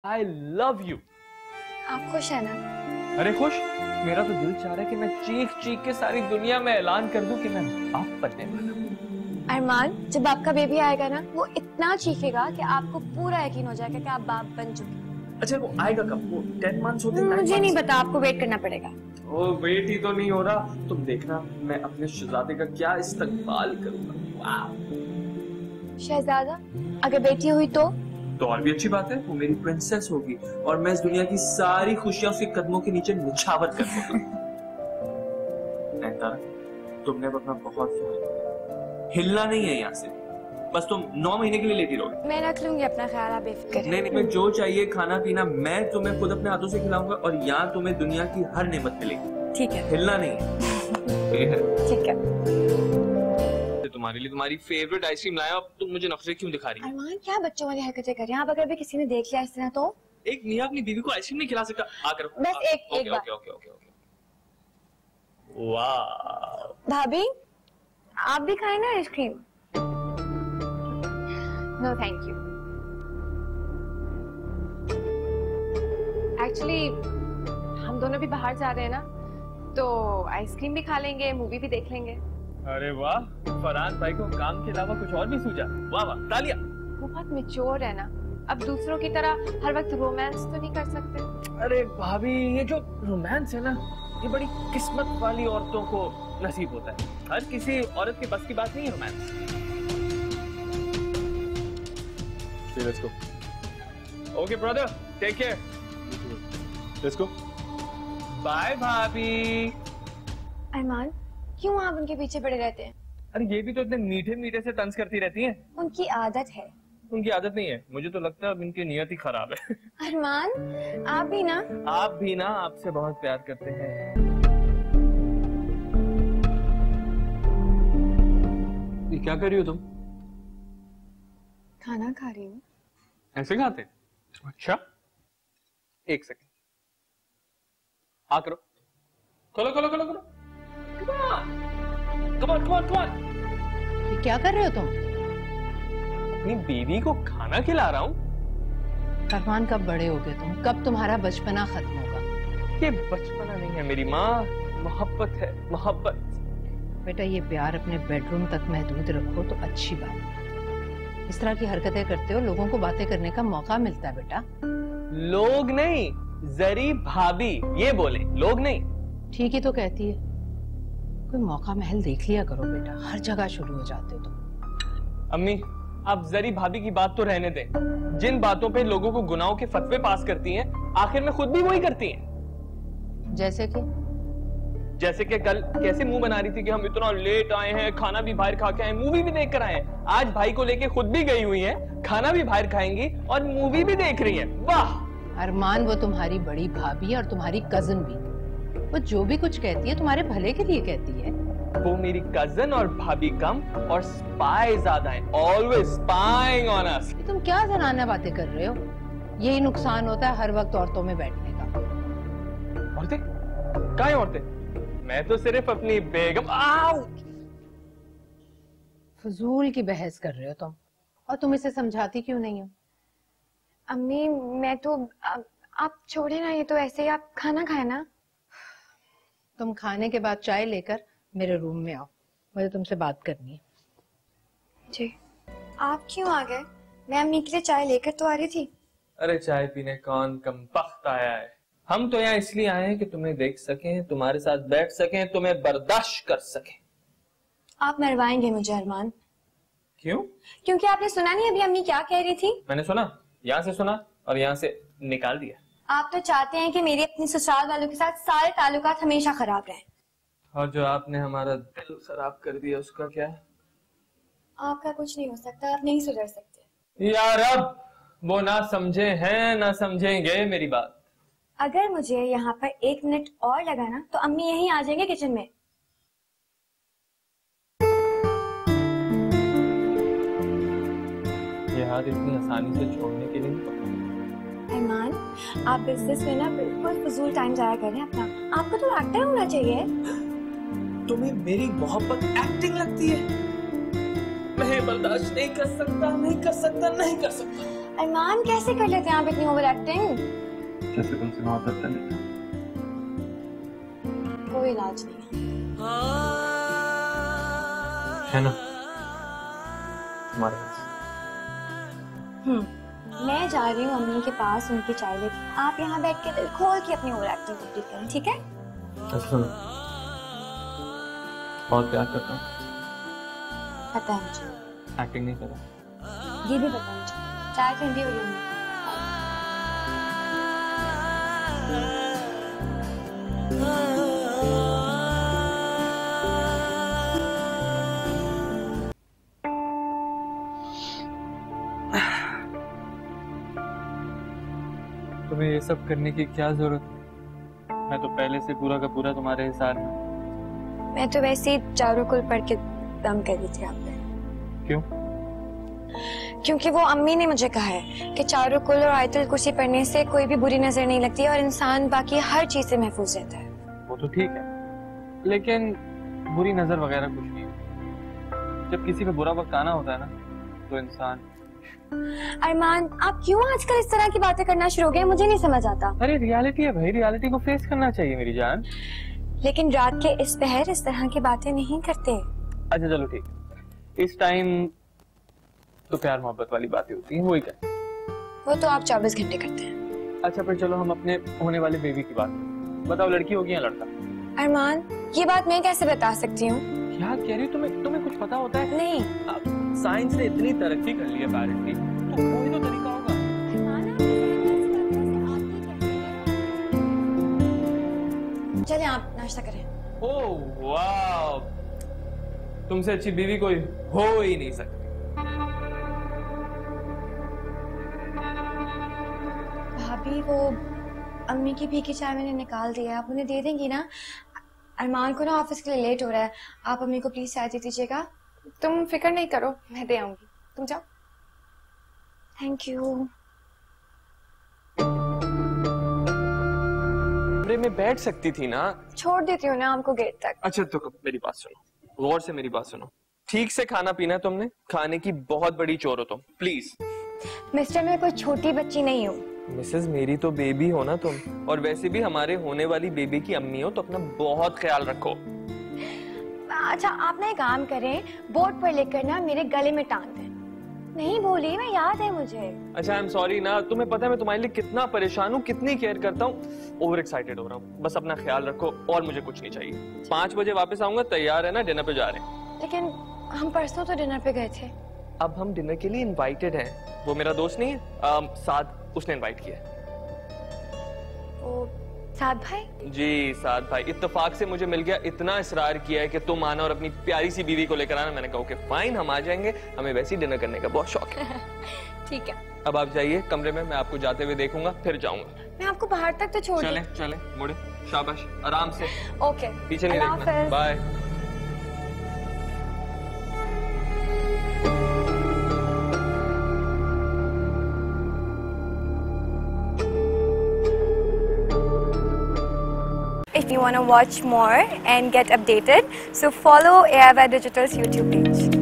I love you. आप खुश है ना? अरे खुश? मेरा तो दिल चाह रहा है कि मैं चीख चीख के सारी दुनिया में ऐलान कर दूं कि मैं बाप बनने वाला हूं। अरमान, जब आपका बेबी आएगा ना, वो इतना चीखेगा कि आपको पूरा यकीन हो जाएगा कि आप बाप बन चुके हैं। अच्छा वो आएगा कब? वो 10 मंथ्स होते हैं? मुझे नहीं पता, आपको वेट करना पड़ेगा। ओ वेट ही तो नहीं हो रहा। तुम देखना मैं अपने शहजादे का क्या इस्तकबाल करूंगा। वाह। शहजादा? अगर बेटी हुई तो और भी अच्छी बात है, वो मेरी प्रिंसेस होगी और मैं इस दुनिया की सारी खुशियां उसके कदमों के नीचे निछावर कर दूंगा। तुमने अपना बहुत हिलना नहीं है यहाँ से, बस तुम 9 महीने के लिए लेती रहोगे। मैं रख लूंगी अपना ख्याल, आप बेफिक्र। नहीं, मैं जो चाहिए खाना पीना मैं तुम्हें खुद अपने हाथों से खिलाऊंगा और यहाँ तुम्हें दुनिया की हर नेमत मिलेगी। ठीक है, हिलना नहीं है। ठीक है। तुम्हारे लिए तुम्हारी फेवरेट आइसक्रीम लाया, अब तुम मुझे नफरत क्यों दिखा रही हो? अरमान, क्या बच्चों वाली हरकतें कर रहे हैं आप? अगर भी किसी ने देख लिया इस तरह तो एक मियां अपनी बीवी को आइसक्रीम नहीं खिला सकता। आकर बस एक बार। ओके। वाह भाभी, आप भी खाए ना ice cream? No thank you. Actually हम दोनों भी बाहर जा रहे हैं ना, तो आइसक्रीम भी खा लेंगे, मूवी भी देख लेंगे। अरे वाह, फरहान भाई को काम के अलावा कुछ और भी सूझा। वाह वाह, तालियां। वो बहुत मैच्योर है ना, अब दूसरों की तरह हर वक्त रोमांस तो नहीं कर सकते। अरे भाभी, ये जो रोमांस है ना, ये बड़ी किस्मत वाली औरतों को नसीब होता है। हर किसी औरत के बस की बात नहीं है romance. Let's go. Okay brother, take care. Let's go. Bye भाभी। अरमान, क्यों आप उनके पीछे पड़े रहते हैं? अरे ये भी तो इतने मीठे मीठे से तंज करती रहती हैं। उनकी आदत है। उनकी आदत नहीं है, मुझे तो लगता है अब इनकी नियत ही खराब है। अरमान, आप भी ना। आप भी ना, आपसे बहुत प्यार करते हैं। ये क्या कर रही हो तुम? खाना खा रही हूँ। ऐसे खाते? अच्छा, एक सेकंड। हाँ करो, खोलो खोलो खोलो खोलो। Come on. ये क्या कर रहे हो तुम? अपनी बीवी को खाना खिला रहा हूँ। अरमान, कब बड़े होगे तुम? कब तुम्हारा बचपना खत्म होगा? ये बचपना नहीं है मेरी माँ, मोहब्बत है, मोहब्बत। बेटा, ये प्यार अपने बेडरूम तक महदूद रखो तो अच्छी बात है। इस तरह की हरकतें करते हो, लोगों को बातें करने का मौका मिलता है बेटा। लोग नहीं, जरी भाभी ये बोले, लोग नहीं। ठीक ही तो कहती है। कोई मौका महल देख लिया करो बेटा, हर जगह शुरू हो जाते हो तुम। अम्मी, आप जरी भाभी की बात तो रहने दें। जिन बातों पे लोगों को गुनाहों के फतवे पास करती हैं, आखिर में खुद भी वही करती हैं। जैसे कि कल कैसे मुंह बना रही थी कि हम इतना लेट आए हैं, खाना भी बाहर खा के आए, मूवी भी देख कर आए हैं। आज भाई को लेके खुद भी गई हुई हैं, खाना भी बाहर खाएंगी और मूवी भी देख रही हैं। वाह अरमान, वो तुम्हारी बड़ी भाभी और तुम्हारी कजिन भी, वो जो भी कुछ कहती है तुम्हारे भले के लिए कहती है। वो मेरी कजन और भाभी कम और स्पाई ज्यादा हैं, ऑलवेज स्पाइंग ऑन अस। तुम क्या जनाना बातें कर रहे हो? यही नुकसान होता है हर वक्त औरतों में बैठने का। औरतें? क्या औरतें? मैं तो सिर्फ अपनी बेगम। फजूल की बहस कर रहे हो तुम, और तुम इसे समझाती क्यों नहीं हो? अम्मी, मैं तो आप छोड़े ना, ये तो ऐसे ही आप खाना खाए ना। तुम खाने के बाद चाय लेकर मेरे रूम में आओ, मुझे तुमसे बात करनी है। जी, आप क्यों आ गए? मैं अम्मी के लिए चाय लेकर तो आ रही थी। अरे चाय पीने कौन कमबख्त आया है? हम तो यहाँ इसलिए आए हैं कि तुम्हें देख सकें, तुम्हारे साथ बैठ सकें, तुम्हें बर्दाश्त कर सकें। आप मरवाएंगे मुझे अरमान। क्यों? क्योंकि आपने सुना नहीं अभी अम्मी क्या कह रही थी? मैंने सुना, यहाँ से सुना और यहाँ से निकाल दिया। आप तो चाहते हैं कि मेरी अपनी ससुराल वालों के साथ सारे ताल्लुकात हमेशा खराब रहें। और जो आपने हमारा दिल खराब कर दिया उसका क्या? आपका कुछ नहीं हो सकता, आप नहीं सुधर सकते। यार अब वो ना समझे हैं ना समझेंगे मेरी बात। अगर मुझे यहाँ पर 1 मिनट और लगाना तो अम्मी यहीं आ जाएंगे किचन में। ये हाथ इतनी आसानी से छोड़ने के लिए अरमान, आप बिजनेस में ना बिल्कुल फजूल टाइम जाया कर रहे हैं अपना। आपको तो एक्टर होना चाहिए। तुम्हें मेरी मोहब्बत एक्टिंग लगती है? मैं बर्दाश्त नहीं कर सकता, नहीं कर सकता, नहीं कर सकता। अरमान कैसे कर लेते हैं आप इतनी ओवर एक्टिंग? जैसे तुमसे मोहब्बत कर लेता। कोई इलाज नहीं है ना तुम्हारे पास? मैं जा रही हूँ अम्मी के पास उनकी चाय लेके। आप यहाँ बैठ के दिल खोल के अपनी ओवर एक्टिंग कंप्लीट करें, ठीक है? अच्छा सुनो, बहुत प्यार करता हूँ। पता है मुझे। एक्टिंग नहीं कर रहा। ये भी पता है मुझे। चाय ठंडी हो गई। तुम्हें ये सब करने की क्या जरूरत है? मैं तो पहले से पूरा का पूरा तुम्हारे हिसाब में। मैं तो वैसे ही चारों कुल पढ़ के दम कर दी थी आप पे। क्यों? क्योंकि वो अम्मी ने मुझे कहा है कि चारों कुल और आयतुल कुर्सी पढ़ने से कोई भी बुरी नजर नहीं लगती और इंसान बाकी हर चीज से महफूज रहता है। वो तो ठीक है, लेकिन बुरी नजर वगैरह कुछ नहीं है। जब किसी पे बुरा वक्त आना होता है ना, तो इंसान। अरमान, आप क्यों आजकल इस तरह की बातें करना शुरू हो गए? मुझे नहीं समझ आता। अरे रियलिटी है भाई, रियलिटी को फेस करना चाहिए मेरी जान। लेकिन रात के इस पहर इस तरह की बातें नहीं करते। अच्छा चलो ठीक है, इस टाइम तो प्यार मोहब्बत वाली बातें होती हैं, वही क्या? वो तो आप 24 घंटे करते हैं। अच्छा फिर चलो हम अपने होने वाले बेबी की बात करें। बताओ, लड़की होगी या लड़का? अरमान, ये बात मैं कैसे बता सकती हूँ? क्या कह रही हो? तुम्हें कुछ पता होता है? नहीं। साइंस ने इतनी तरक्की कर ली है अपेरेंटली, तो कोई तो तरीका होगा। चलें आप नाश्ता करें। ओह वाह, तुमसे अच्छी बीवी कोई हो ही नहीं सकती। भाभी, वो अम्मी की पी की चाय मैंने निकाल दी है, आप उन्हें दे देंगी ना? अरमान को ना ऑफिस के लिए लेट हो रहा है, आप अम्मी को प्लीज चाय दे दीजिएगा। तुम फिक्र नहीं करो, मैं दे आऊंगी, तुम जाओ। Thank you. कमरे में बैठ सकती थी ना। छोड़ देती हूँ ना आपको गेट तक। अच्छा तो मेरी बात सुनो, गौर से मेरी बात सुनो। ठीक से खाना पीना है तुमने, खाने की बहुत बड़ी चोर हो तुम, प्लीज। मिस्टर, मैं कोई छोटी बच्ची नहीं हूँ। मिसेज, मेरी तो बेबी हो ना तुम, और वैसे भी हमारे होने वाली बेबी की अम्मी हो, तो अपना बहुत ख्याल रखो। अच्छा आप ना एक काम करें, बोर्ड पर लिखकर ना मेरे गले में टांग दें। नहीं बोली, मैं याद है मुझे। अच्छा आई एम सॉरी ना, तुम्हें पता है मैं तुम्हारे लिए कितना परेशान हूँ, कितनी केयर करता हूँ। ओवर एक्साइटेड हो रहा हूँ, बस अपना ख्याल रखो और मुझे कुछ नहीं चाहिए। 5 बजे वापस आऊंगा, तैयार है ना? डिनर पे जा रहे हैं। लेकिन हम परसों तो डिनर पे गए थे। अब हम डिनर के लिए इनवाइटेड हैं। वो मेरा दोस्त नहीं है साद, उसने इनवाइट किया। वो साद भाई? जी साद भाई, इत्तेफाक से मुझे मिल गया। इतना इसरार किया है कि तुम आना और अपनी प्यारी सी बीवी को लेकर आना। मैंने कहा कि फाइन, हम आ जाएंगे, हमें वैसे ही डिनर करने का बहुत शौक है। ठीक है, अब आप जाइए कमरे में, मैं आपको जाते हुए देखूंगा, फिर जाऊंगा। मैं आपको बाहर तक तो छोड़। चले चले, मुड़े, शाबाश, आराम से। ओके, पीछे नहीं देखना। Bye. If you want to watch more and get updated, so follow AIY Digital's YouTube page.